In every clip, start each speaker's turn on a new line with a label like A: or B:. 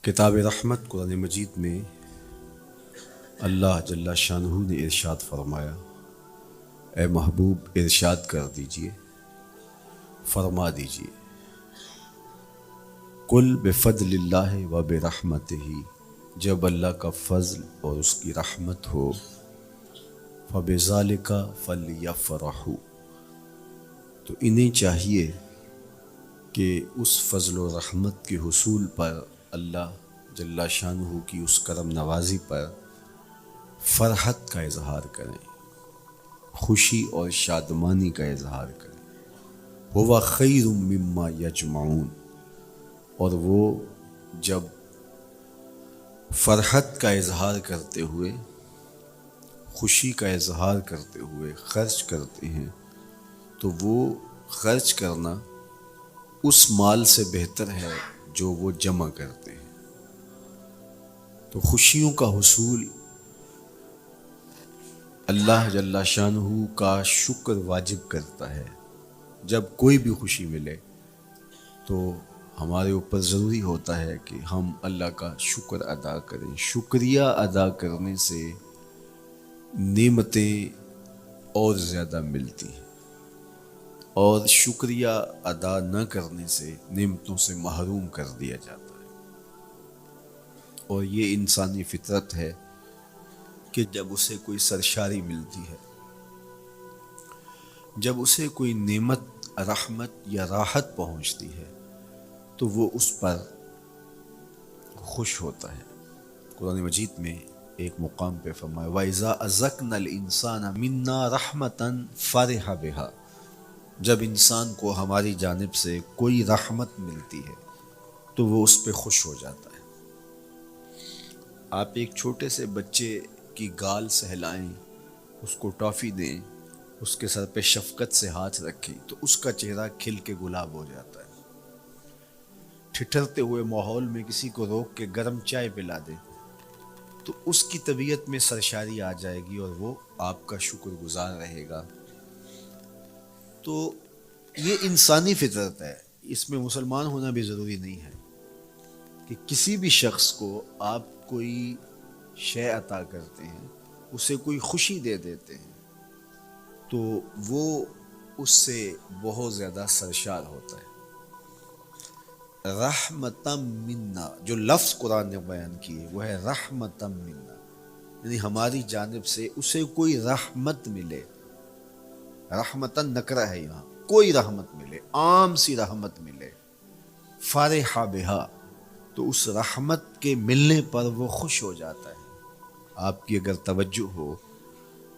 A: کتاب رحمت قرآن مجید میں اللہ جل شانہ نے ارشاد فرمایا، اے محبوب ارشاد کر دیجئے، فرما دیجئے، قل بفضل اللہ و برحمتہ، جب اللہ کا فضل اور اس کی رحمت ہو، فبذالک فلیفرحوا، تو انہیں چاہیے کہ اس فضل و رحمت کے حصول پر، اللہ جل شانہ کی اس کرم نوازی پر فرحت کا اظہار کریں، خوشی اور شادمانی کا اظہار کریں۔ ہوا خیر مما یجمعون، اور وہ جب فرحت کا اظہار کرتے ہوئے، خوشی کا اظہار کرتے ہوئے خرچ کرتے ہیں تو وہ خرچ کرنا اس مال سے بہتر ہے جو وہ جمع کرتے ہیں۔ تو خوشیوں کا حصول اللہ جل شانہ کا شکر واجب کرتا ہے۔ جب کوئی بھی خوشی ملے تو ہمارے اوپر ضروری ہوتا ہے کہ ہم اللہ کا شکر ادا کریں۔ شکریہ ادا کرنے سے نعمتیں اور زیادہ ملتی ہیں، اور شکریہ ادا نہ کرنے سے نعمتوں سے محروم کر دیا جاتا ہے۔ اور یہ انسانی فطرت ہے کہ جب اسے کوئی سرشاری ملتی ہے، جب اسے کوئی نعمت، رحمت یا راحت پہنچتی ہے تو وہ اس پر خوش ہوتا ہے۔ قرآن مجید میں ایک مقام پہ فرمایا، وَإِذَا أَذَقْنَا الْإِنسَانَ مِنَّا رَحْمَةً فَرِحَ بِهَا، جب انسان کو ہماری جانب سے کوئی رحمت ملتی ہے تو وہ اس پہ خوش ہو جاتا ہے۔ آپ ایک چھوٹے سے بچے کی گال سہلائیں، اس کو ٹافی دیں، اس کے سر پہ شفقت سے ہاتھ رکھیں تو اس کا چہرہ کھل کے گلاب ہو جاتا ہے۔ ٹھٹھرتے ہوئے ماحول میں کسی کو روک کے گرم چائے پلا دیں تو اس کی طبیعت میں سرشاری آ جائے گی اور وہ آپ کا شکر گزار رہے گا۔ تو یہ انسانی فطرت ہے، اس میں مسلمان ہونا بھی ضروری نہیں ہے کہ کسی بھی شخص کو آپ کوئی شے عطا کرتے ہیں، اسے کوئی خوشی دے دیتے ہیں تو وہ اس سے بہت زیادہ سرشار ہوتا ہے۔ رحمتم منا، جو لفظ قرآن نے بیان کیے وہ ہے رحمتم منا، یعنی ہماری جانب سے اسے کوئی رحمت ملے۔ رحمتن نکرہ ہے یہاں، کوئی رحمت ملے، عام سی رحمت ملے، فرح بہا، تو اس رحمت کے ملنے پر وہ خوش ہو جاتا ہے۔ آپ کی اگر توجہ ہو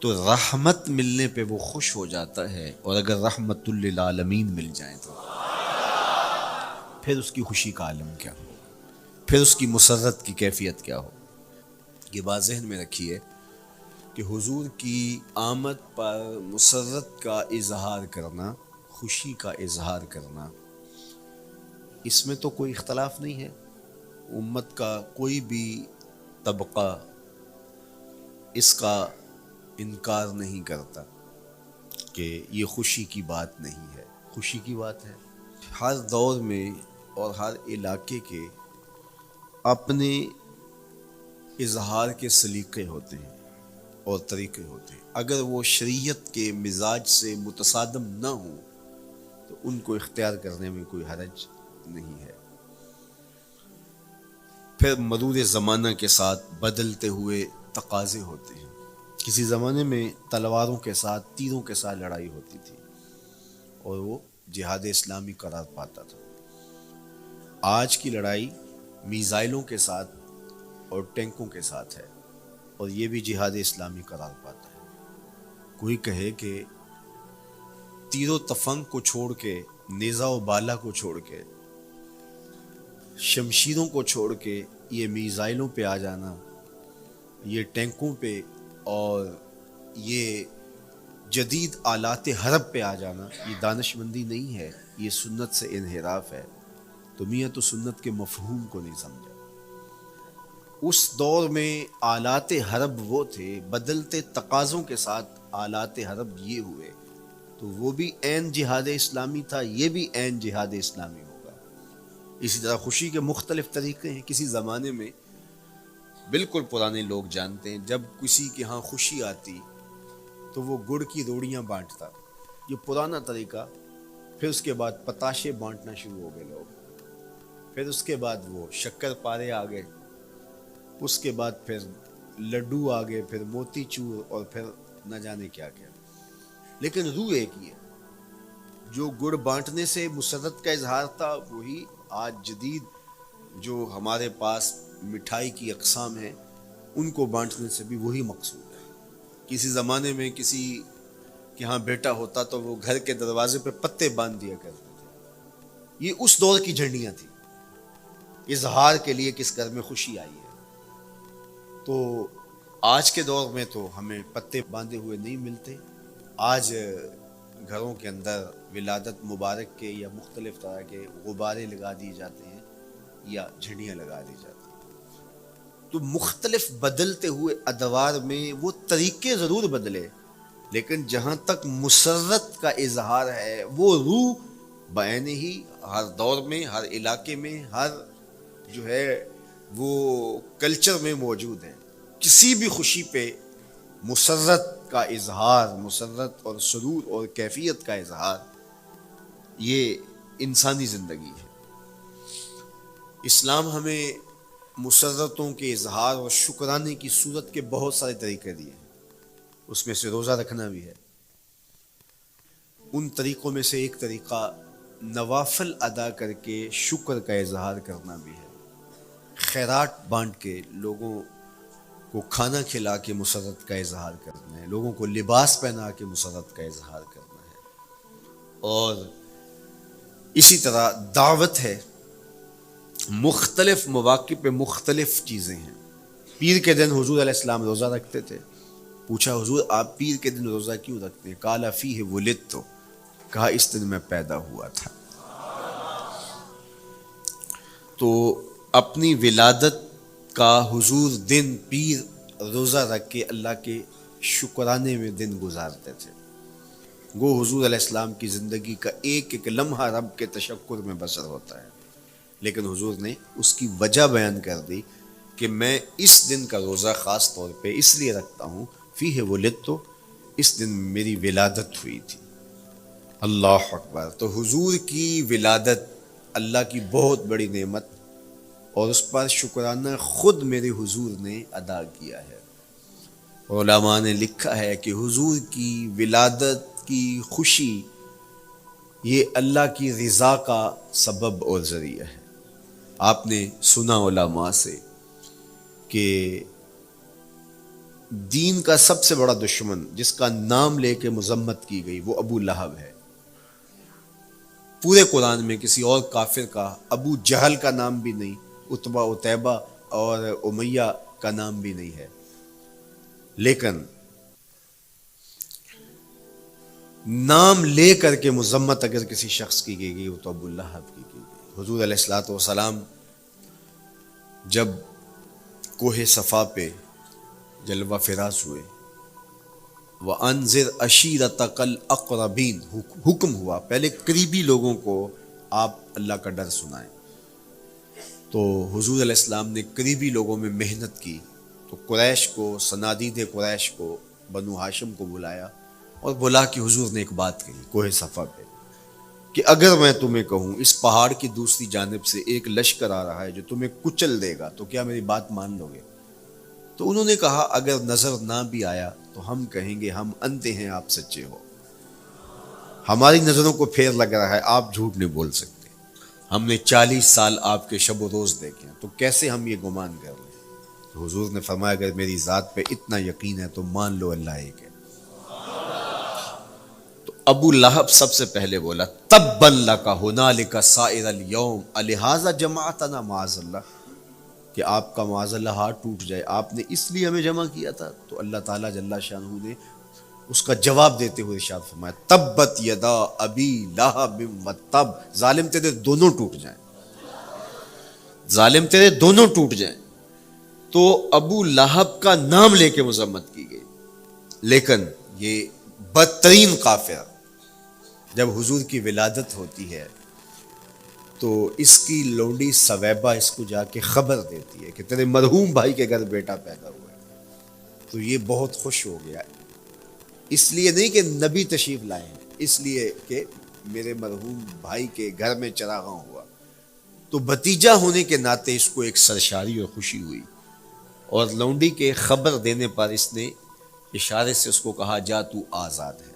A: تو رحمت ملنے پہ وہ خوش ہو جاتا ہے، اور اگر رحمت للعالمین مل جائیں تو پھر اس کی خوشی کا عالم کیا ہو، پھر اس کی مسرت کی کیفیت کیا ہو۔ یہ بات ذہن میں رکھیے کہ حضور کی آمد پر مسرت کا اظہار کرنا، خوشی کا اظہار کرنا، اس میں تو کوئی اختلاف نہیں ہے۔ امت کا کوئی بھی طبقہ اس کا انکار نہیں کرتا کہ یہ خوشی کی بات نہیں ہے، خوشی کی بات ہے۔ ہر دور میں اور ہر علاقے کے اپنے اظہار کے سلیقے ہوتے ہیں اور طریقے ہوتے ہیں۔ اگر وہ شریعت کے مزاج سے متصادم نہ ہوں تو ان کو اختیار کرنے میں کوئی حرج نہیں ہے۔ پھر مرور زمانہ کے ساتھ بدلتے ہوئے تقاضے ہوتے ہیں۔ کسی زمانے میں تلواروں کے ساتھ، تیروں کے ساتھ لڑائی ہوتی تھی اور وہ جہاد اسلامی قرار پاتا تھا۔ آج کی لڑائی میزائلوں کے ساتھ اور ٹینکوں کے ساتھ ہے اور یہ بھی جہاد اسلامی قرار پاتا ہے۔ کوئی کہے کہ تیر و تفنگ کو چھوڑ کے، نیزہ و بالا کو چھوڑ کے، شمشیروں کو چھوڑ کے یہ میزائلوں پہ آ جانا، یہ ٹینکوں پہ اور یہ جدید آلات حرب پہ آ جانا، یہ دانش مندی نہیں ہے، یہ سنت سے انحراف ہے، تو میاں تو سنت کے مفہوم کو نہیں سمجھا۔ اس دور میں آلات حرب وہ تھے، بدلتے تقاضوں کے ساتھ آلات حرب یہ ہوئے، تو وہ بھی عین جہاد اسلامی تھا، یہ بھی عین جہاد اسلامی ہوگا۔ اسی طرح خوشی کے مختلف طریقے ہیں. کسی زمانے میں بالکل پرانے لوگ جانتے ہیں جب کسی کے ہاں خوشی آتی تو وہ گڑ کی روڑیاں بانٹتا. یہ پرانا طریقہ. پھر اس کے بعد پتاشے بانٹنا شروع ہو گئے لوگ. پھر اس کے بعد وہ شکر پارے آ گئے. اس کے بعد پھر لڈو آ گئے, پھر موتی چور, اور پھر نہ جانے کیا کیا. لیکن روح ایک ہی ہے. جو گڑ بانٹنے سے مسرت کا اظہار تھا وہی آج جدید جو ہمارے پاس مٹھائی کی اقسام ہیں ان کو بانٹنے سے بھی وہی مقصود ہے. کسی زمانے میں کسی کہ ہاں بیٹا ہوتا تو وہ گھر کے دروازے پہ پتے باندھ دیا کرتے تھے. یہ اس دور کی جھنڈیاں تھیں اظہار کے لیے کس گھر میں خوشی آئی ہے. تو آج کے دور میں تو ہمیں پتے باندھے ہوئے نہیں ملتے. آج گھروں کے اندر ولادت مبارک کے یا مختلف طرح کے غبارے لگا دیے جاتے ہیں یا جھنڈیاں لگا دی جاتی ہیں. تو مختلف بدلتے ہوئے ادوار میں وہ طریقے ضرور بدلے, لیکن جہاں تک مسرت کا اظہار ہے وہ روح بعین ہی ہر دور میں, ہر علاقے میں, ہر جو ہے وہ کلچر میں موجود ہے. کسی بھی خوشی پہ مسرت کا اظہار, مسرت اور سرور اور کیفیت کا اظہار, یہ انسانی زندگی ہے. اسلام ہمیں مسرتوں کے اظہار اور شکرانے کی صورت کے بہت سارے طریقے دیے ہیں. اس میں سے روزہ رکھنا بھی ہے. ان طریقوں میں سے ایک طریقہ نوافل ادا کر کے شکر کا اظہار کرنا بھی ہے. خیرات بانٹ کے لوگوں کو کھانا کھلا کے مسرت کا اظہار کرنا ہے. لوگوں کو لباس پہنا کے مسرت کا اظہار کرنا ہے. اور اسی طرح دعوت ہے. مختلف مواقع پہ مختلف چیزیں ہیں. پیر کے دن حضور علیہ السلام روزہ رکھتے تھے. پوچھا حضور آپ پیر کے دن روزہ کیوں رکھتے ہیں؟ قال فیہ ولدت, کہا اس دن میں پیدا ہوا تھا. تو اپنی ولادت کا حضور دن پیر روزہ رکھ کے اللہ کے شکرانے میں دن گزارتے تھے. گو حضور علیہ السلام کی زندگی کا ایک ایک لمحہ رب کے تشکر میں بسر ہوتا ہے. لیکن حضور نے اس کی وجہ بیان کر دی کہ میں اس دن کا روزہ خاص طور پہ اس لیے رکھتا ہوں, فیہ ولدت, اس دن میری ولادت ہوئی تھی. اللہ اکبر. تو حضور کی ولادت اللہ کی بہت بڑی نعمت, اور اس پر شکرانہ خود میرے حضور نے ادا کیا ہے. علماء نے لکھا ہے کہ حضور کی ولادت کی خوشی یہ اللہ کی رضا کا سبب اور ذریعہ ہے. آپ نے سنا علماء سے کہ دین کا سب سے بڑا دشمن جس کا نام لے کے مذمت کی گئی وہ ابو لہب ہے. پورے قرآن میں کسی اور کافر کا ابو جہل کا نام بھی نہیں, عتبہ عتیبہ اور امیہ کا نام بھی نہیں ہے. لیکن نام لے کر کے مذمت اگر کسی شخص کی گئی وہ تو ابو لہب کی گئی. حضور علیہ الصلوۃ والسلام جب کوہ صفا پہ جلوہ فراز ہوئے, وَأَنذِرْ عَشِيرَتَكَ الْأَقْرَبِينَ, حکم ہوا پہلے قریبی لوگوں کو آپ اللہ کا ڈر سنائیں. تو حضور علیہ السلام نے قریبی لوگوں میں محنت کی. تو قریش کو, صنادید قریش کو, بنو ہاشم کو بلایا اور بلا کہ حضور نے ایک بات کہی کوہ صفا پہ کہ اگر میں تمہیں کہوں اس پہاڑ کی دوسری جانب سے ایک لشکر آ رہا ہے جو تمہیں کچل دے گا تو کیا میری بات مان لو گے؟ تو انہوں نے کہا اگر نظر نہ بھی آیا تو ہم کہیں گے ہم اندھے ہیں, آپ سچے ہو. ہماری نظروں کو پھیر لگ رہا ہے, آپ جھوٹ نہیں بول سکتے. ہم نے 40 سال آپ کے شب و روز دیکھے ہیں, تو کیسے ہم یہ گمان کر لیں؟ تو حضور نے فرمایا اگر میری ذات پہ اتنا یقین ہے تو مان لو اللہ ایک ہے. تو ابو لہب سب سے پہلے بولا تبا لک ھنالک سائر الیوم الہذا جمعتنا معاذ اللہ, کہ آپ کا معاذ اللہ ہاتھ ٹوٹ جائے, آپ نے اس لیے ہمیں جمع کیا تھا. تو اللہ تعالیٰ جل شانہ نے اس کا جواب دیتے ہوئے ارشاد فرمایا تبت یدا ابی لہب وتب, ظالم تیرے دونوں ٹوٹ جائیں, ظالم تیرے دونوں ٹوٹ جائیں. تو ابو لہب کا نام لے کے مذمت کی گئی. لیکن یہ بدترین کافر جب حضور کی ولادت ہوتی ہے تو اس کی لونڈی سویبہ اس کو جا کے خبر دیتی ہے کہ تیرے مرحوم بھائی کے گھر بیٹا پیدا ہوا ہے۔ تو یہ بہت خوش ہو گیا، اس لیے نہیں کہ نبی تشریف لائے ہیں، اس لیے کہ میرے مرحوم بھائی کے گھر میں چراغاں ہوا۔ تو بھتیجا ہونے کے ناطے اس کو ایک سرشاری اور خوشی ہوئی، اور لونڈی کے خبر دینے پر اس نے اشارے سے اس کو کہا جا تو آزاد ہے۔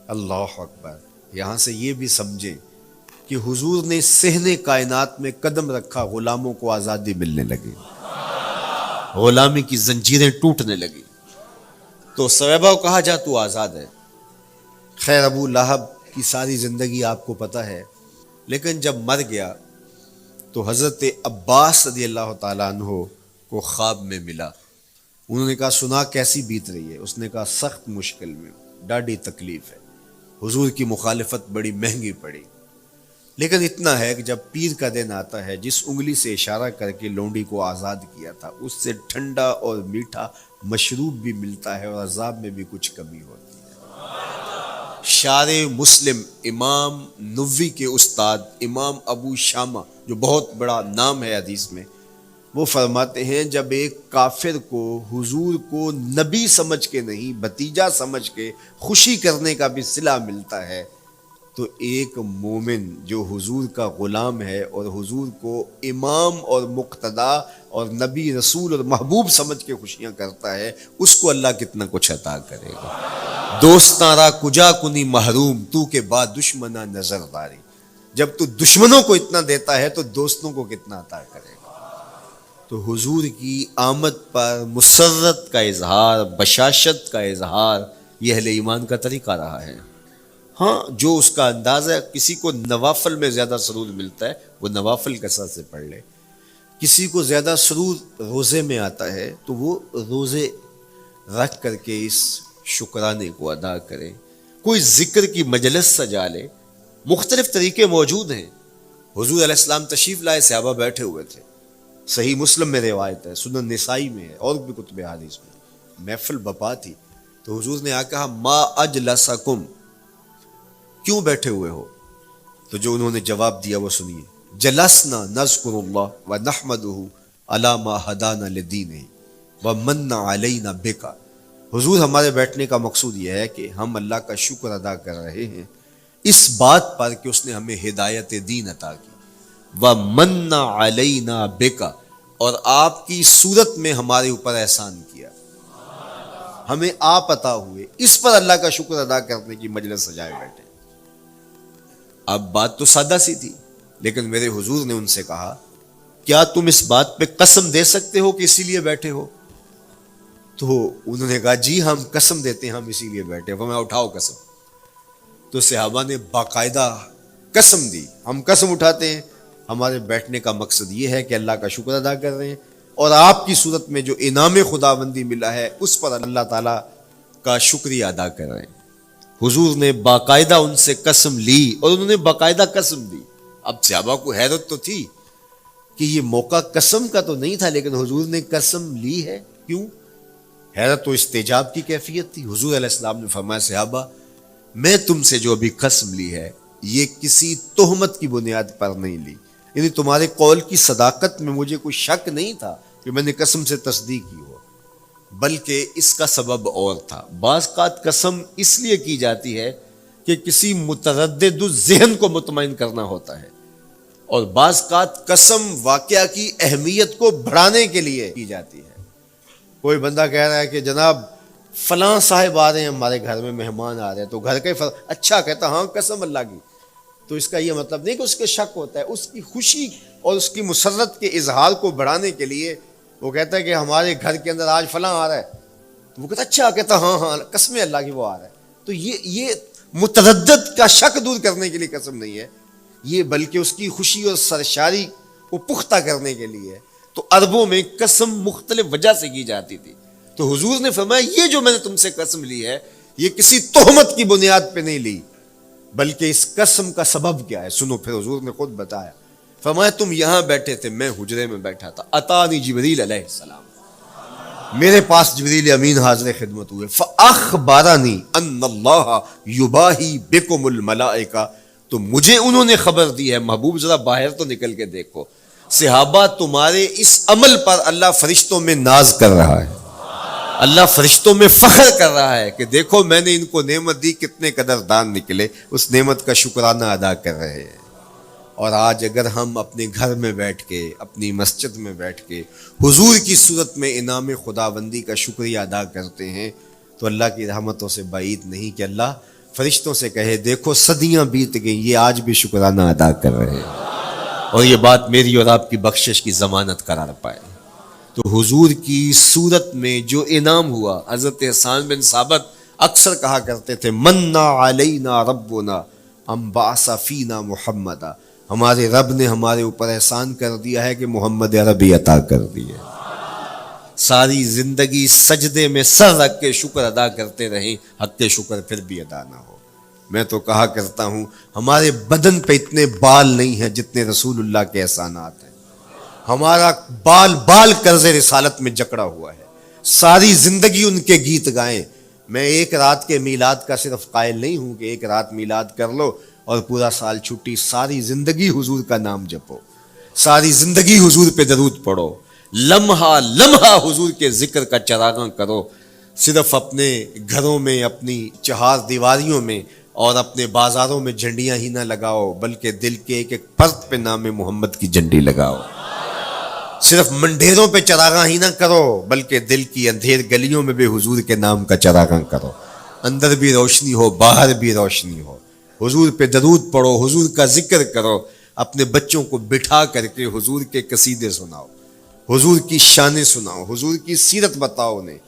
A: اللہ اکبر۔ یہاں سے یہ بھی سمجھیں کہ حضور نے صحن کائنات میں قدم رکھا، غلاموں کو آزادی ملنے لگی، غلامی کی زنجیریں ٹوٹنے لگی۔ تو سویبہ کو کہا جا تو آزاد ہے۔ خیر ابو لہب کی ساری زندگی آپ کو پتہ ہے، لیکن جب مر گیا تو حضرت عباس رضی اللہ تعالیٰ عنہ کو خواب میں ملا۔ انہوں نے کہا سنا کیسی بیت رہی ہے؟ اس نے کہا سخت مشکل میں، ڈاڈی تکلیف ہے، حضور کی مخالفت بڑی مہنگی پڑی، لیکن اتنا ہے کہ جب پیر کا دن آتا ہے، جس انگلی سے اشارہ کر کے لونڈی کو آزاد کیا تھا اس سے ٹھنڈا اور میٹھا مشروب بھی ملتا ہے، اور عذاب میں بھی کچھ کمی ہوتی ہے۔ شارع مسلم امام نووی کے استاد امام ابو شامہ، جو بہت بڑا نام ہے حدیث میں، وہ فرماتے ہیں جب ایک کافر کو حضور کو نبی سمجھ کے نہیں بھتیجا سمجھ کے خوشی کرنے کا بھی صلہ ملتا ہے، تو ایک مومن جو حضور کا غلام ہے اور حضور کو امام اور مقتدا اور نبی رسول اور محبوب سمجھ کے خوشیاں کرتا ہے، اس کو اللہ کتنا کچھ عطا کرے گا۔ دوستاں را کجا کنی محروم، تو کے بعد دشمنہ نظر داری۔ جب تو دشمنوں کو اتنا دیتا ہے تو دوستوں کو کتنا عطا کرے گا۔ تو حضور کی آمد پر مسرت کا اظہار، بشاشت کا اظہار، یہ اہل ایمان کا طریقہ رہا ہے۔ ہاں جو اس کا انداز ہے، کسی کو نوافل میں زیادہ سرور ملتا ہے وہ نوافل کثرت سے پڑھ لے، کسی کو زیادہ سرور روزے میں آتا ہے تو وہ روزے رکھ کر کے اس شکرانے کو ادا کرے، کوئی ذکر کی مجلس سجا لے۔ مختلف طریقے موجود ہیں۔ حضور علیہ السلام تشریف لائے، صحابہ بیٹھے ہوئے تھے، صحیح مسلم میں روایت ہے، سنن نسائی میں ہے، اور بھی کتب حدیث میں۔ محفل بپا تھی تو حضور نے آ کہا ما اجلسکم، کیوں بیٹھے ہوئے ہو؟ تو جو انہوں نے جواب دیا وہ سنیے، جلسنا نذکر اللہ ونحمدہ علی ما ہدانا لدینہ ومن علینا بک۔ حضور ہمارے بیٹھنے کا مقصود یہ ہے کہ ہم اللہ کا شکر ادا کر رہے ہیں اس بات پر کہ اس نے ہمیں ہدایت دین عطا کی، ومن علینا بک، اور آپ کی صورت میں ہمارے اوپر احسان کیا، ہمیں آپ عطا ہوئے، اس پر اللہ کا شکر ادا کرنے کی مجلس سجائے بیٹھے۔ اب بات تو سادہ سی تھی، لیکن میرے حضور نے ان سے کہا کیا تم اس بات پہ قسم دے سکتے ہو کہ اسی لیے بیٹھے ہو؟ تو انہوں نے کہا جی ہم قسم دیتے ہیں، ہم اسی لیے بیٹھے ہیں۔ میں اٹھاؤ قسم۔ تو صحابہ نے باقاعدہ قسم دی، ہم قسم اٹھاتے ہیں، ہمارے بیٹھنے کا مقصد یہ ہے کہ اللہ کا شکر ادا کر رہے ہیں، اور آپ کی صورت میں جو انعام خداوندی ملا ہے اس پر اللہ تعالیٰ کا شکریہ ادا کر رہے ہیں۔ حضور نے باقاعدہ ان سے قسم لی، اور انہوں نے باقاعدہ قسم دی۔ اب صحابہ کو حیرت تو تھی کہ یہ موقع قسم کا تو نہیں تھا، لیکن حضور نے قسم لی ہے، کیوں؟ حیرت و استعجاب کی کیفیت تھی۔ حضور علیہ السلام نے فرمایا صحابہ میں تم سے جو ابھی قسم لی ہے یہ کسی تہمت کی بنیاد پر نہیں لی، یعنی تمہارے قول کی صداقت میں مجھے کوئی شک نہیں تھا کہ میں نے قسم سے تصدیق کی ہو، بلکہ اس کا سبب اور تھا۔ بعض اوقات قسم اس لیے کی جاتی ہے کہ کسی متردد ذہن کو مطمئن کرنا ہوتا ہے، اور بعض اوقات قسم واقعہ کی اہمیت کو بڑھانے کے لیے کی جاتی ہے۔ کوئی بندہ کہہ رہا ہے کہ جناب فلاں صاحب آ رہے ہیں ہمارے گھر میں، مہمان آ رہے ہیں، تو گھر کا اچھا کہتا ہاں قسم اللہ کی، تو اس کا یہ مطلب نہیں کہ اس کے شک ہوتا ہے، اس کی خوشی اور اس کی مسرت کے اظہار کو بڑھانے کے لیے وہ کہتا ہے کہ ہمارے گھر کے اندر آج فلاں آ رہا ہے، تو وہ کہتا اچھا کہتا ہاں ہاں قسم اللہ کی وہ آ رہا ہے۔ تو یہ متردد کا شک دور کرنے کے لیے قسم نہیں ہے، یہ بلکہ اس کی خوشی اور سرشاری کو پختہ کرنے کے لیے ہے۔ تو عربوں میں قسم مختلف وجہ سے کی جاتی تھی، تو حضور نے فرمایا یہ جو میں نے تم سے قسم لی ہے یہ کسی تہمت کی بنیاد پہ نہیں لی، بلکہ اس قسم کا سبب کیا ہے سنو۔ پھر حضور نے خود بتایا، فرمایا تم یہاں بیٹھے تھے، میں حجرے میں بیٹھا تھا، اتانی جبریل علیہ السلام، میرے پاس جبریل امین حاضر خدمت ہوئے، فاخبرنی ان اللہ یباہی بکم الملائکہ، تو تو مجھے انہوں نے خبر دی ہے، محبوب ذرا باہر تو نکل کے دیکھو، صحابہ تمہارے اس عمل پر اللہ فرشتوں میں ناز کر رہا ہے، اللہ فرشتوں میں فخر کر رہا ہے کہ دیکھو میں نے ان کو نعمت دی، کتنے قدردان نکلے، اس نعمت کا شکرانہ ادا کر رہے ہیں۔ اور آج اگر ہم اپنے گھر میں بیٹھ کے، اپنی مسجد میں بیٹھ کے حضور کی صورت میں انعام خداوندی کا شکریہ ادا کرتے ہیں تو اللہ کی رحمتوں سے بعید نہیں کہ اللہ فرشتوں سے کہے دیکھو صدیاں بیت گئیں، یہ آج بھی شکرانہ ادا کر رہے ہیں، اور یہ بات میری اور آپ کی بخشش کی ضمانت قرار پائے۔ تو حضور کی صورت میں جو انعام ہوا، حضرت حسان بن ثابت اکثر کہا کرتے تھے منا علینا ربنا ام بعث فینا محمدا، ہمارے رب نے ہمارے اوپر احسان کر دیا ہے کہ محمد عربی عطا کر دیے۔ ساری زندگی سجدے میں سر رکھ کے شکر ادا کرتے رہیں، حق کے شکر پھر بھی ادا نہ ہو۔ میں تو کہا کرتا ہوں ہمارے بدن پہ اتنے بال نہیں ہیں جتنے رسول اللہ کے احسانات ہیں، ہمارا بال بال قرض رسالت میں جکڑا ہوا ہے، ساری زندگی ان کے گیت گائیں۔ میں ایک رات کے میلاد کا صرف قائل نہیں ہوں کہ ایک رات میلاد کر لو اور پورا سال چھٹی، ساری زندگی حضور کا نام جپو، ساری زندگی حضور پہ درود پڑھو، لمحہ لمحہ حضور کے ذکر کا چراغاں کرو، صرف اپنے گھروں میں، اپنی چہار دیواریوں میں اور اپنے بازاروں میں جھنڈیاں ہی نہ لگاؤ، بلکہ دل کے ایک ایک فرد پہ نام محمد کی جھنڈی لگاؤ۔ صرف منڈیروں پہ چراغاں ہی نہ کرو، بلکہ دل کی اندھیر گلیوں میں بھی حضور کے نام کا چراغاں کرو، اندر بھی روشنی ہو باہر بھی روشنی ہو، حضور پہ درود پڑھو، حضور کا ذکر کرو، اپنے بچوں کو بٹھا کر کے حضور کے قصیدے سناؤ، حضور کی شانیں سناؤ، حضور کی سیرت بتاؤ انہیں،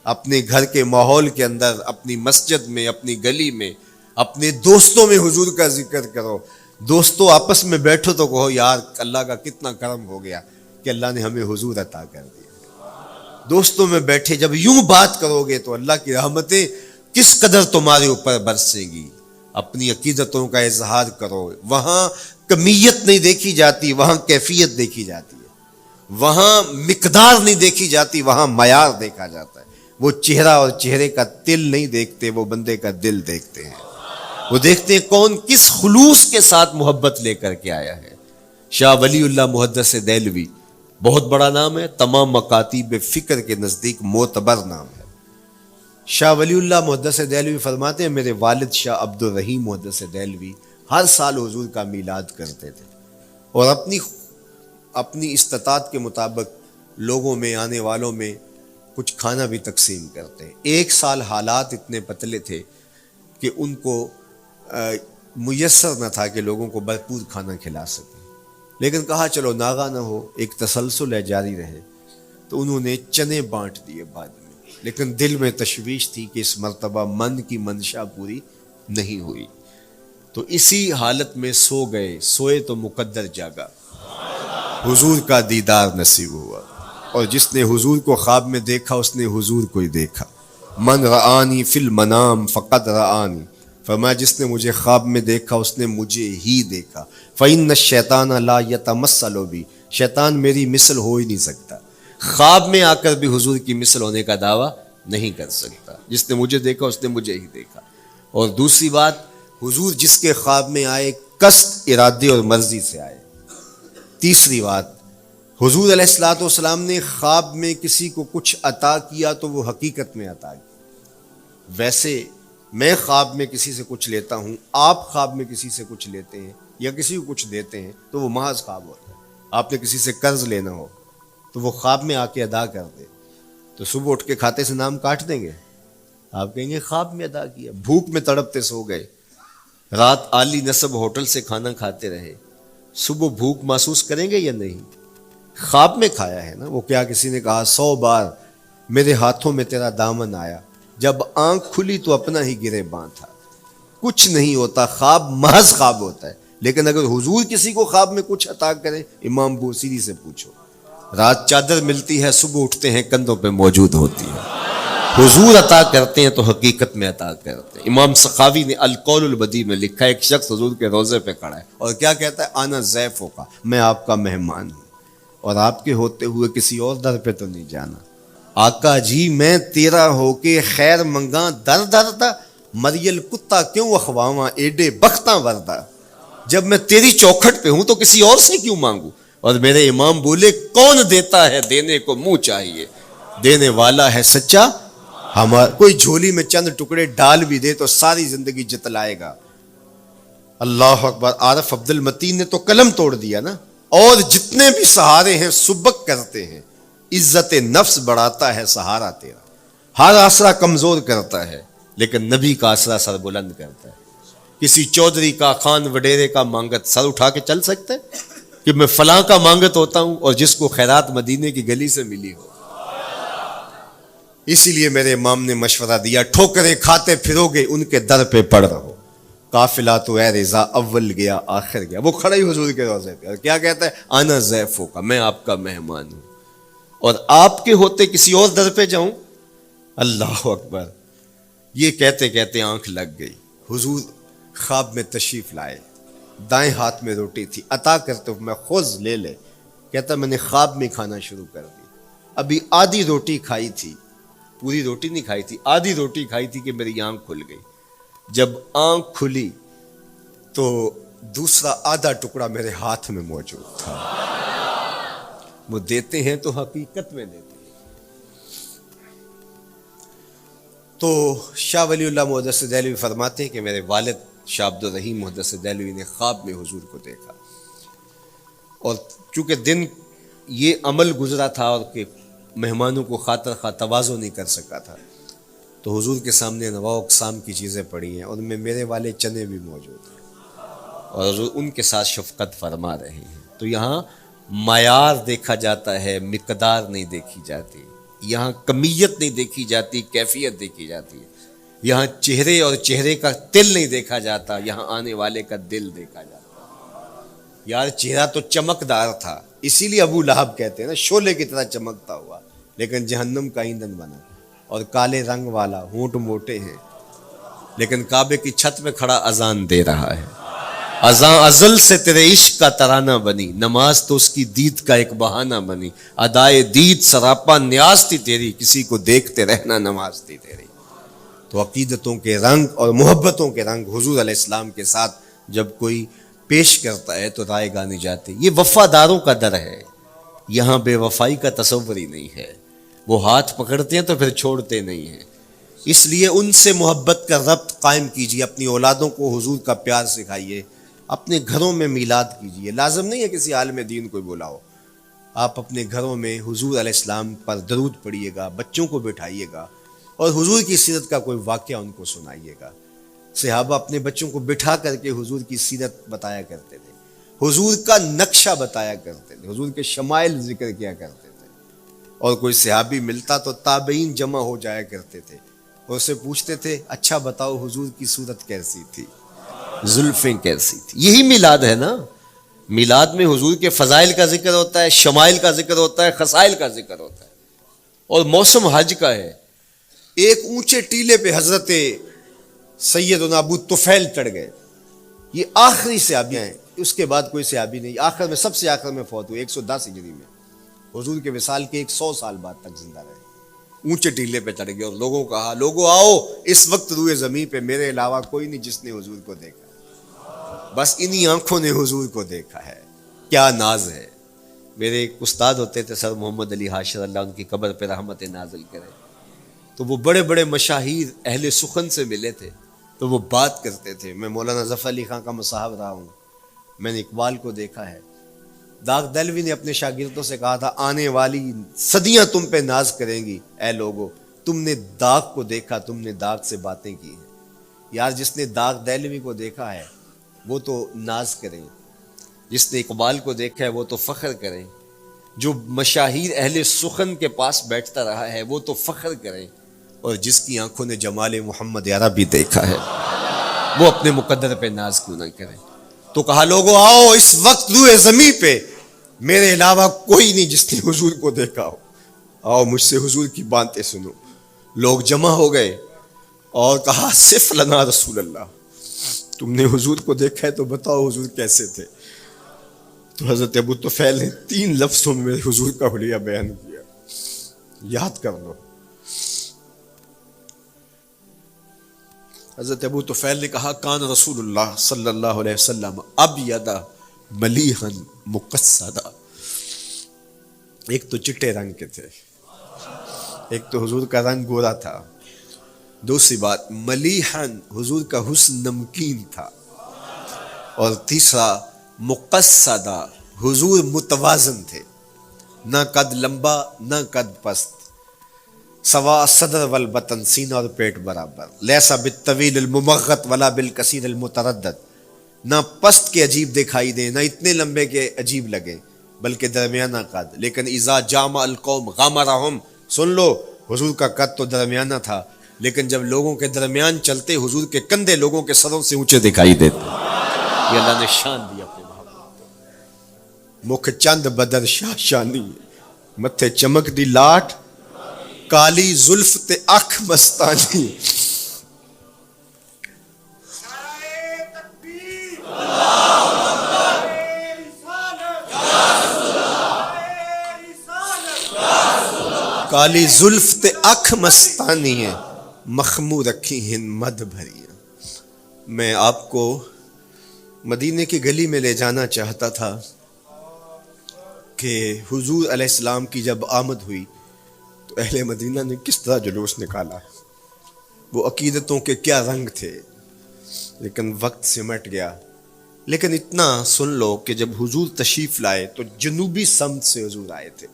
A: اپنے گھر کے ماحول کے اندر، اپنی مسجد میں، اپنی گلی میں، اپنے دوستوں میں حضور کا ذکر کرو۔ دوستوں آپس میں بیٹھو تو کہو یار اللہ کا کتنا کرم ہو گیا کہ اللہ نے ہمیں حضور عطا کر دیا۔ دوستوں میں بیٹھے جب یوں بات کرو گے تو اللہ کی رحمتیں کس قدر تمہارے اوپر برسیں گی۔ اپنی عقیدتوں کا اظہار کرو، وہاں کمیت نہیں دیکھی جاتی، وہاں کیفیت دیکھی جاتی ہے، وہاں مقدار نہیں دیکھی جاتی، وہاں معیار دیکھا جاتا ہے۔ وہ چہرہ اور چہرے کا تل نہیں دیکھتے، وہ بندے کا دل دیکھتے ہیں، وہ دیکھتے ہیں کون کس خلوص کے ساتھ محبت لے کر کے آیا ہے۔ شاہ ولی اللہ محدث دہلوی بہت بڑا نام ہے، تمام مکاتیب فکر کے نزدیک معتبر نام ہے۔ شاہ ولی اللہ محدث دہلوی فرماتے ہیں میرے والد شاہ عبد الرحیم محدث دہلوی ہر سال حضور کا میلاد کرتے تھے اور اپنی استطاعت کے مطابق لوگوں میں، آنے والوں میں کچھ کھانا بھی تقسیم کرتے ہیں۔ ایک سال حالات اتنے پتلے تھے کہ ان کو میسر نہ تھا کہ لوگوں کو بھرپور کھانا کھلا سکیں، لیکن کہا چلو ناغہ نہ ہو، ایک تسلسل ہے جاری رہے، تو انہوں نے چنے بانٹ دیے بعد میں، لیکن دل میں تشویش تھی کہ اس مرتبہ من کی منشا پوری نہیں ہوئی، تو اسی حالت میں سو گئے، سوئے تو مقدر جاگا، حضور کا دیدار نصیب ہوا، اور جس نے حضور کو خواب میں دیکھا اس نے حضور کو ہی دیکھا۔ من رآنی فی المنام فقد رآنی، فرمایا جس نے مجھے خواب میں دیکھا اس نے مجھے ہی دیکھا۔ فإن الشیطان لا یتمثل بی، شیطان میری مثل ہو ہی نہیں سکتا، خواب میں آ کر بھی حضور کی مثل ہونے کا دعویٰ نہیں کر سکتا، جس نے مجھے دیکھا اس نے مجھے ہی دیکھا۔ اور دوسری بات، حضور جس کے خواب میں آئے قصد، ارادے اور مرضی سے آئے۔ تیسری بات، حضور علیہ الصلوۃ والسلام نے خواب میں کسی کو کچھ عطا کیا تو وہ حقیقت میں عطا کیا۔ ویسے میں خواب میں کسی سے کچھ لیتا ہوں، آپ خواب میں کسی سے کچھ لیتے ہیں یا کسی کو کچھ دیتے ہیں تو وہ محض خواب ہوتا ہے۔ آپ نے کسی سے قرض لینا ہو تو وہ خواب میں آ کے ادا کر دے تو صبح اٹھ کے کھاتے سے نام کاٹ دیں گے؟ آپ کہیں گے خواب میں ادا کیا، بھوک میں تڑپتے سو گئے، رات عالی نسب ہوٹل سے کھانا کھاتے رہے، صبح بھوک محسوس کریں گے یا نہیں؟ خواب میں کھایا ہے نا۔ وہ کیا کسی نے کہا 100 بار میرے ہاتھوں میں تیرا دامن آیا، جب آنکھ کھلی تو اپنا ہی گرے باں تھا۔ کچھ نہیں ہوتا، خواب محض خواب ہوتا ہے۔ لیکن اگر حضور کسی کو خواب میں کچھ عطا کرے، امام بوصیری سے پوچھو، رات چادر ملتی ہے، صبح اٹھتے ہیں کندھوں پہ موجود ہوتی ہے۔ حضور عطا کرتے ہیں تو حقیقت میں عطا کرتے ہیں۔ امام سخاوی نے القول البدیع میں لکھا ہے، ایک شخص حضور کے روضے پہ کھڑا ہے اور کیا کہتا ہے؟ آنا ضیفوں کا، میں آپ کا مہمان ہوں اور آپ کے ہوتے ہوئے کسی اور در پہ تو نہیں جانا۔ آقا جی میں تیرا ہو کے خیر منگاں در در دا، مریل کتا کیوں اخواواں ایڈے بختاں وردا۔ جب میں تیری چوکھٹ پہ ہوں تو کسی اور سے کیوں مانگوں؟ اور میرے امام بولے کون دیتا ہے دینے کو منہ چاہیے، دینے والا ہے سچا ہمارا۔ کوئی جھولی میں چند ٹکڑے ڈال بھی دے تو ساری زندگی جتلائے گا۔ اللہ اکبر۔ عارف عبد المتین نے تو قلم توڑ دیا نا۔ اور جتنے بھی سہارے ہیں سبک کرتے ہیں، عزت نفس بڑھاتا ہے سہارا تیرا۔ ہر آسرا کمزور کرتا ہے لیکن نبی کا آسرا سر بلند کرتا ہے۔ کسی چودھری کا، خان وڈیرے کا مانگت سر اٹھا کے چل سکتے کہ میں فلاں کا مانگت ہوتا ہوں اور جس کو خیرات مدینے کی گلی سے ملی ہو؟ اسی لیے میرے امام نے مشورہ دیا، ٹھوکریں کھاتے پھرو گے ان کے در پہ پڑ رہو۔ قافلہ تو اے رضا اول گیا آخر گیا۔ وہ کھڑا ہی حضور کے روضے پہ کیا کہتا ہے؟ انا ضیفوں کا، میں آپ کا مہمان ہوں اور آپ کے ہوتے کسی اور در پہ جاؤں؟ اللہ اکبر۔ یہ کہتے کہتے آنکھ لگ گئی۔ حضور خواب میں تشریف لائے، دائیں ہاتھ میں روٹی تھی، عطا کرتے ہوئے میں خذ لے لے۔ کہتا میں نے خواب میں کھانا شروع کر دی، ابھی آدھی روٹی کھائی تھی، پوری روٹی نہیں کھائی تھی، آدھی روٹی کھائی تھی کہ میری آنکھ کھل گئی۔ جب آنکھ کھلی تو دوسرا آدھا ٹکڑا میرے ہاتھ میں موجود تھا۔ وہ دیتے ہیں تو حقیقت میں دیتے ہیں۔ تو شاہ ولی اللہ محدث دہلوی فرماتے ہیں کہ میرے والد شاہ عبد الرحیم محدث دہلوی نے خواب میں حضور کو دیکھا، اور چونکہ دن یہ عمل گزرا تھا اور کہ مہمانوں کو خاطر خواہ تواضع نہیں کر سکا تھا، تو حضور کے سامنے انواع اقسام کی چیزیں پڑی ہیں، ان میں میرے والے چنے بھی موجود ہیں اور ان کے ساتھ شفقت فرما رہے ہیں۔ تو یہاں معیار دیکھا جاتا ہے، مقدار نہیں دیکھی جاتی، یہاں کمیت نہیں دیکھی جاتی، کیفیت دیکھی جاتی ہے۔ یہاں چہرے اور چہرے کا تل نہیں دیکھا جاتا، یہاں آنے والے کا دل دیکھا جاتا۔ یار چہرہ تو چمکدار تھا، اسی لیے ابو لہب کہتے ہیں نا شعلے کی طرح چمکتا ہوا، لیکن جہنم کا ایندھن بنا، اور کالے رنگ والا، ہونٹ موٹے ہیں، لیکن کعبے کی چھت میں کھڑا اذان دے رہا ہے۔ اذان ازل سے تیرے عشق کا ترانہ بنی، نماز تو اس کی دید کا ایک بہانہ بنی، ادائے دید سراپا نیاز تھی تیری، کسی کو دیکھتے رہنا نماز تھی تیری۔ تو عقیدتوں کے رنگ اور محبتوں کے رنگ حضور علیہ السلام کے ساتھ جب کوئی پیش کرتا ہے تو رائے گانی جاتی۔ یہ وفاداروں کا در ہے، یہاں بے وفائی کا تصور ہی نہیں ہے۔ وہ ہاتھ پکڑتے ہیں تو پھر چھوڑتے نہیں ہیں، اس لیے ان سے محبت کا ربط قائم کیجیے، اپنی اولادوں کو حضور کا پیار سکھائیے، اپنے گھروں میں میلاد کیجیے۔ لازم نہیں ہے کسی عالم دین کو بلاؤ، آپ اپنے گھروں میں حضور علیہ السلام پر درود پڑھیے گا، بچوں کو بٹھائیے گا اور حضور کی سیرت کا کوئی واقعہ ان کو سنائیے گا۔ صحابہ اپنے بچوں کو بٹھا کر کے حضور کی سیرت بتایا کرتے تھے، حضور کا نقشہ بتایا کرتے تھے، حضور کے شمائل ذکر کیا کرتے تھے، اور کوئی صحابی ملتا تو تابعین جمع ہو جایا کرتے تھے اور اسے پوچھتے تھے اچھا بتاؤ حضور کی صورت کیسی تھی، زلفیں کیسی تھی۔ یہی میلاد ہے نا۔ میلاد میں حضور کے فضائل کا ذکر ہوتا ہے، شمائل کا ذکر ہوتا ہے، خصائل کا ذکر ہوتا ہے، اور موسم حج کا ہے۔ ایک اونچے ٹیلے پہ حضرت سیدنا ابو طفیل چڑھ گئے، یہ آخری صحابی ہیں، اس کے بعد کوئی صحابی نہیں، آخر میں سب سے آخر میں فوت ہوئے 110 ہجری میں، حضور کے وصال کے 100 سال بعد تک زندہ رہے۔ اونچے ٹیلے پہ چڑھ گئے اور لوگوں کو کہا لوگوں آؤ، اس وقت روئے زمین پہ میرے علاوہ کوئی نہیں جس نے حضور کو دیکھا، بس انہی آنکھوں نے حضور کو دیکھا ہے۔ کیا ناز ہے۔ میرے ایک استاد ہوتے تھے سر محمد علی حاشر، اللہ ان کی قبر پہ رحمت نازل کرے، تو وہ بڑے بڑے مشاہیر اہل سخن سے ملے تھے تو وہ بات کرتے تھے۔ میں مولانا ظفر علی خان کا مصاحب رہا ہوں، میں نے اقبال کو دیکھا ہے، داغ دہلوی نے اپنے شاگردوں سے کہا تھا آنے والی صدیاں تم پہ ناز کریں گی، اے لوگو تم نے داغ کو دیکھا، تم نے داغ سے باتیں کی ہیں۔ یار جس نے داغ دہلوی کو دیکھا ہے وہ تو ناز کریں، جس نے اقبال کو دیکھا ہے وہ تو فخر کریں، جو مشاہیر اہل سخن کے پاس بیٹھتا رہا ہے وہ تو فخر کریں، اور جس کی آنکھوں نے جمال محمد عربی دیکھا ہے وہ اپنے مقدر پہ ناز کیوں نہ کریں۔ تو کہا لوگوں آؤ، اس وقت روئے زمین پہ میرے علاوہ کوئی نہیں جس نے حضور کو دیکھا ہو، آؤ مجھ سے حضور کی باتیں سنو۔ لوگ جمع ہو گئے اور کہا صف لنا رسول اللہ، تم نے حضور کو دیکھا ہے تو بتاؤ حضور کیسے تھے۔ تو حضرت ابو طفیل نے 3 لفظوں میں حضور کا حلیہ بیان کیا، یاد کر لو۔ حضرت ابو طفیل نے کہا کان رسول اللہ صلی اللہ علیہ وسلم ابیض ملیحا مقصدا، ایک تو چٹے رنگ کے تھے، ایک تو حضور کا رنگ گورا تھا، دوسری بات ملیحن حضور کا حسن نمکین تھا، اور تیسرا مقصدا حضور متوازن تھے، نہ قد لمبا نہ قد پست، سوا صدر والبطن سینہ اور پیٹ برابر، لیسا بالطویل الممغط ولا بالکثیر المتردد، نہ پست کے عجیب دکھائی دیں نہ اتنے لمبے کے عجیب لگے بلکہ درمیانہ قد، لیکن اذا جامع القوم غامرہم، سن لو حضور کا قد تو درمیانہ تھا لیکن جب لوگوں کے درمیان چلتے حضور کے کندھے لوگوں کے سروں سے اونچے دکھائی دیتے۔ یہ اللہ نے شان دی اپنے محبوب، مکھ چند بدر شاہ شانی، متھے چمک دی لاٹ، کالی زلف تے اکھ مستانی، کالی زلف تے اکھ مستانی ہے، مخمور رکھی ہن مد بھریاں۔ میں آپ کو مدینے کی گلی میں لے جانا چاہتا تھا کہ حضور علیہ السلام کی جب آمد ہوئی تو اہل مدینہ نے کس طرح جلوس نکالا، وہ عقیدتوں کے کیا رنگ تھے، لیکن وقت سمٹ گیا۔ لیکن اتنا سن لو کہ جب حضور تشریف لائے تو جنوبی سمت سے حضور آئے تھے،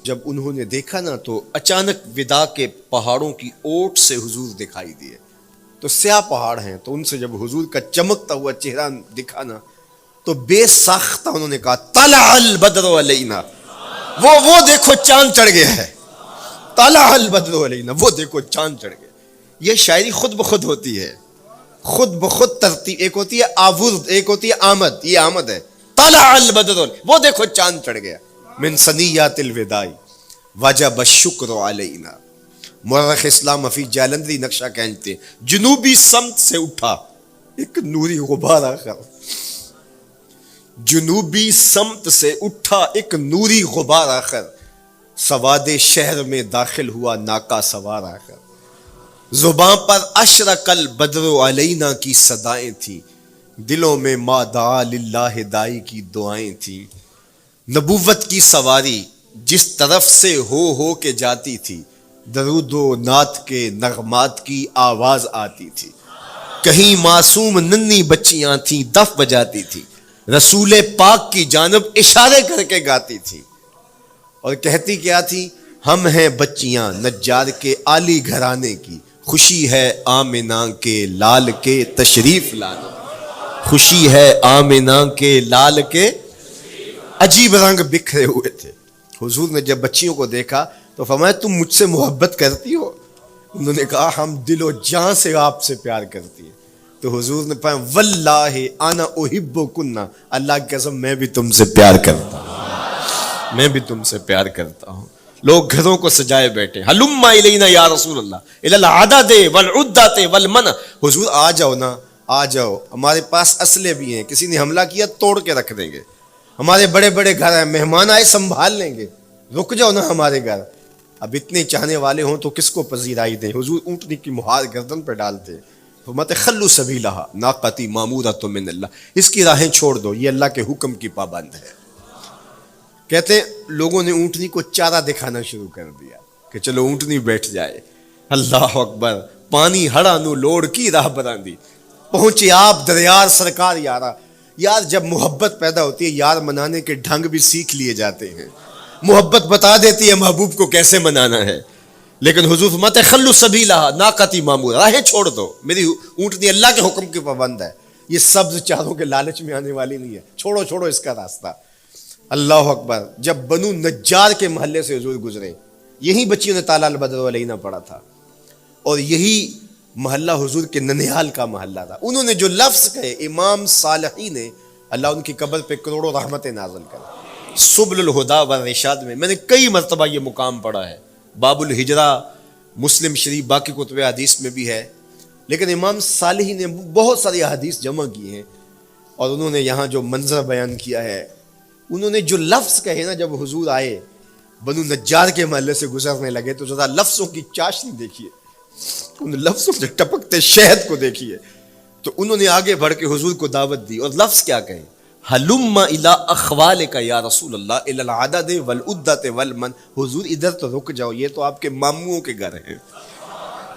A: جب انہوں نے دیکھا نا تو اچانک ودا کے پہاڑوں کی اوٹ سے حضور دکھائی دیے، تو سیاہ پہاڑ ہیں، تو ان سے جب حضور کا چمکتا ہوا چہرہ دکھا نا تو بے ساختہ انہوں نے کہا طلع البدر علینا، وہ دیکھو چاند چڑھ گیا ہے، طلع البدر علینا، وہ دیکھو چاند چڑھ گیا۔ یہ شاعری خود بخود ہوتی ہے، خود بخود ترتیب، ایک ہوتی ہے آورد، ایک ہوتی ہے آمد، یہ آمد ہے، طلع البدر، وہ دیکھو چاند چڑھ گیا۔ من ثنیات الوداع وجب الشکر علینا، مورخ اسلام حفیظ جالندری نقشہ کھینچتے جنوبی سمت سے اٹھا ایک نوری غبار آخر، جنوبی سمت سے اٹھا ایک نوری غبار آخر، سواد شہر میں داخل ہوا ناکا سوار آخر، زباں پر اشرق البدر علینا کی صدائیں تھیں، دلوں میں ما دعا للہ دائی کی دعائیں تھیں، نبوت کی سواری جس طرف سے ہو کے جاتی تھی، درود و نعت کے نغمات کی آواز آتی تھی، کہیں معصوم ننھی بچیاں تھیں دف بجاتی تھی، رسول پاک کی جانب اشارے کر کے گاتی تھی، اور کہتی کیا تھی، ہم ہیں بچیاں نجار کے عالی گھرانے کی، خوشی ہے آمنہ کے لال کے تشریف لانا، خوشی ہے آمنہ کے لال کے، عجیب رنگ بکھرے ہوئے تھے۔ حضور نے جب بچیوں کو دیکھا تو فرمایا تم مجھ سے محبت کرتی ہو؟ انہوں نے کہا ہم دل و جان سے آپ سے پیار کرتی ہیں۔ تو حضور نے فرمایا واللہ انا احبکن، اللہ کی قسم میں بھی تم سے پیار کرتا ہوں، میں بھی تم سے پیار کرتا ہوں۔ لوگ گھروں کو سجائے بیٹھے، ہلم الینا یا رسول اللہ الی العدد والعدۃ والمنع، حضور آ جاؤ نا، آ جاؤ، ہمارے پاس اسلحے بھی ہیں، کسی نے حملہ کیا توڑ کے رکھ دیں گے، ہمارے بڑے بڑے گھر ہیں، مہمان آئے سنبھال لیں گے، رک جاؤ نا ہمارے گھر۔ اب اتنے چاہنے والے ہوں تو کس کو پذیرائی دیں؟ حضور اونٹنی کی مہار گردن پہ ڈالتے، فرماتے خلو سبیلہا ناقتی مامورۃ من اللہ، اس کی راہیں چھوڑ دو، یہ اللہ کے حکم کی پابند ہے۔ کہتے ہیں لوگوں نے اونٹنی کو چارہ دکھانا شروع کر دیا کہ چلو اونٹنی بیٹھ جائے، اللہ اکبر، پانی ہڑا نو لوڑ کی راہ براندی، پہنچے آپ دریار سرکار یارا۔ یار جب محبت پیدا ہوتی ہے یار منانے کے ڈھنگ بھی سیکھ لیے جاتے ہیں، محبت بتا دیتی ہے محبوب کو کیسے منانا ہے، لیکن حضور فرماتے خلو سبیلہ ناقتی مامور، راہیں چھوڑ دو، میری اونٹنی اللہ کے حکم کی پابند ہے، یہ سبز چاروں کے لالچ میں آنے والی نہیں ہے، چھوڑو چھوڑو اس کا راستہ۔ اللہ اکبر، جب بنو نجار کے محلے سے حضور گزرے، یہی بچیوں نے طلع البدر علینا پڑھا تھا، اور یہی محلہ حضور کے ننیال کا محلہ تھا۔ انہوں نے جو لفظ کہے، امام صالحی نے، اللہ ان کی قبر پہ کروڑوں رحمتیں نازل کرے، سبل الہدا والرشاد میں نے کئی مرتبہ یہ مقام پڑھا ہے، باب الہجرہ، مسلم شریف، باقی کتب حدیث میں بھی ہے، لیکن امام صالحی نے بہت ساری حدیث جمع کی ہیں، اور انہوں نے یہاں جو منظر بیان کیا ہے، انہوں نے جو لفظ کہے نا، جب حضور آئے بنو نجار کے محلے سے گزرنے لگے تو ذرا لفظوں کی چاشنی دیکھیے، ان لفظوں سے ٹپکتے شہد کو دیکھیے. تو انہوں نے آگے بڑھ کے حضور کو دعوت دی, اور لفظ کیا کہیں؟ ہلم الی اخوالک یا رسول اللہ الی العدد والعدۃ والمن. حضور ادھر تو رک جاؤ, یہ تو آپ کے ماموں کے گھر ہیں,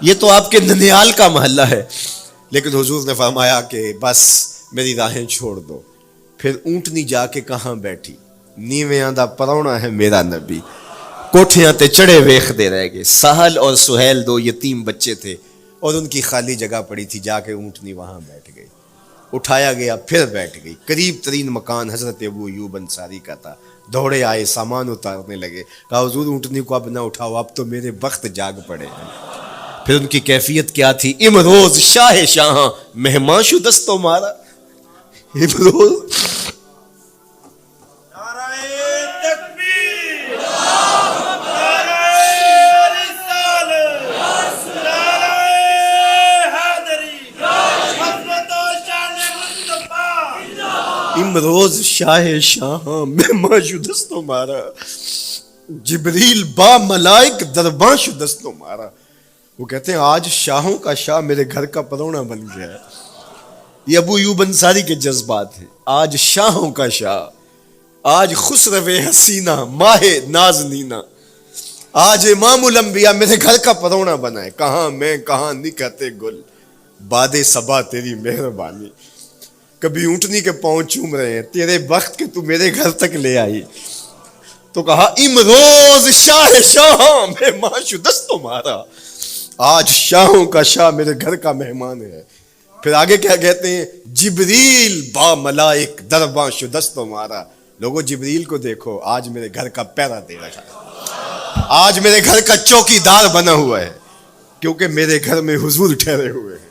A: یہ تو آپ کے ننیال کا محلہ ہے. لیکن حضور نے فرمایا کہ بس میری راہیں چھوڑ دو. پھر اونٹنی جا کے کہاں بیٹھی؟ نیویاں دا پرونا ہے میرا نبی, کوٹھیاں تے چڑھے ویخ دے رہ گئے. سہل اور سہیل دو یتیم بچے تھے, اور ان کی خالی جگہ پڑی تھی, جا کے اونٹنی وہاں بیٹھ گئی. اٹھایا گیا, پھر بیٹھ گئی. قریب ترین مکان حضرت ابو ایوب انصاری کا تھا. دوڑے آئے, سامان اتارنے لگے. کہا حضور اونٹنی کو اب نہ اٹھاؤ, اب تو میرے بخت جاگ پڑے ہیں. پھر ان کی کیفیت کیا تھی؟ امروز شاہ شاہاں مہمان شدست مارا. امروز امروز شاہ شاہاں مہمان شدست مارا, جبریل با ملائک درباں شدست مارا. وہ کہتے ہیں آج شاہوں کا شاہ میرے گھر کا پرونا بن گیا ہے. یہ ابو ایوب انصاری کے جذبات ہیں. آج شاہوں کا شاہ, آج خسرو حسینہ ماہ نازنینہ, آج امام الانبیاء میرے گھر کا پرونا بنا ہے. کہاں میں کہاں نکہتے گل, باد صبا تیری مہربانی. کبھی اونٹنی کے پاؤں چوم رہے ہیں, تیرے وقت کے تو میرے گھر تک لے آئی. تو کہا امروز شاہ شاہاں مہمان شدست مارا, آج شاہوں کا شاہ میرے گھر کا مہمان ہے. پھر آگے کیا کہتے ہیں؟ جبریل با ملائک درباں شدست مارا. لوگوں جبریل کو دیکھو, آج میرے گھر کا پہرا دے رہا ہے, آج میرے گھر کا چوکی دار بنا ہوا ہے, کیونکہ میرے گھر میں حضور ٹھہرے ہوئے ہیں.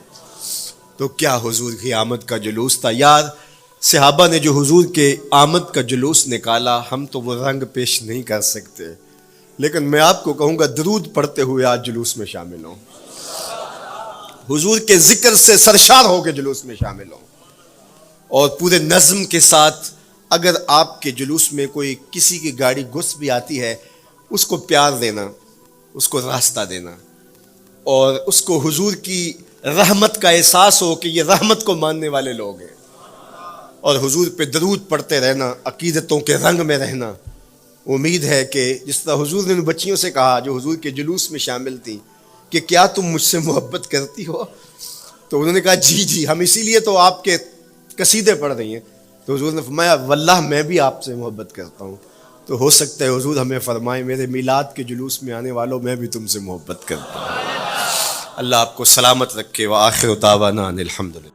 A: تو کیا حضور کی آمد کا جلوس تھا یار. صحابہ نے جو حضور کے آمد کا جلوس نکالا, ہم تو وہ رنگ پیش نہیں کر سکتے. لیکن میں آپ کو کہوں گا درود پڑھتے ہوئے آج جلوس میں شامل ہوں, حضور کے ذکر سے سرشار ہو کے جلوس میں شامل ہوں, اور پورے نظم کے ساتھ. اگر آپ کے جلوس میں کوئی کسی کی گاڑی گھس بھی آتی ہے, اس کو پیار دینا, اس کو راستہ دینا, اور اس کو حضور کی رحمت کا احساس ہو کہ یہ رحمت کو ماننے والے لوگ ہیں, اور حضور پہ درود پڑھتے رہنا, عقیدتوں کے رنگ میں رہنا. امید ہے کہ جس طرح حضور نے ان بچیوں سے کہا جو حضور کے جلوس میں شامل تھیں کہ کیا تم مجھ سے محبت کرتی ہو, تو انہوں نے کہا جی جی, ہم اسی لیے تو آپ کے قصیدے پڑھ رہی ہیں. تو حضور نے فرمایا واللہ میں بھی آپ سے محبت کرتا ہوں. تو ہو سکتا ہے حضور ہمیں فرمائے میرے میلاد کے جلوس میں آنے والوں میں بھی تم سے محبت کرتا ہوں. اللہ آپ کو سلامت رکھے. وآخر دعوانا ان الحمدللہ.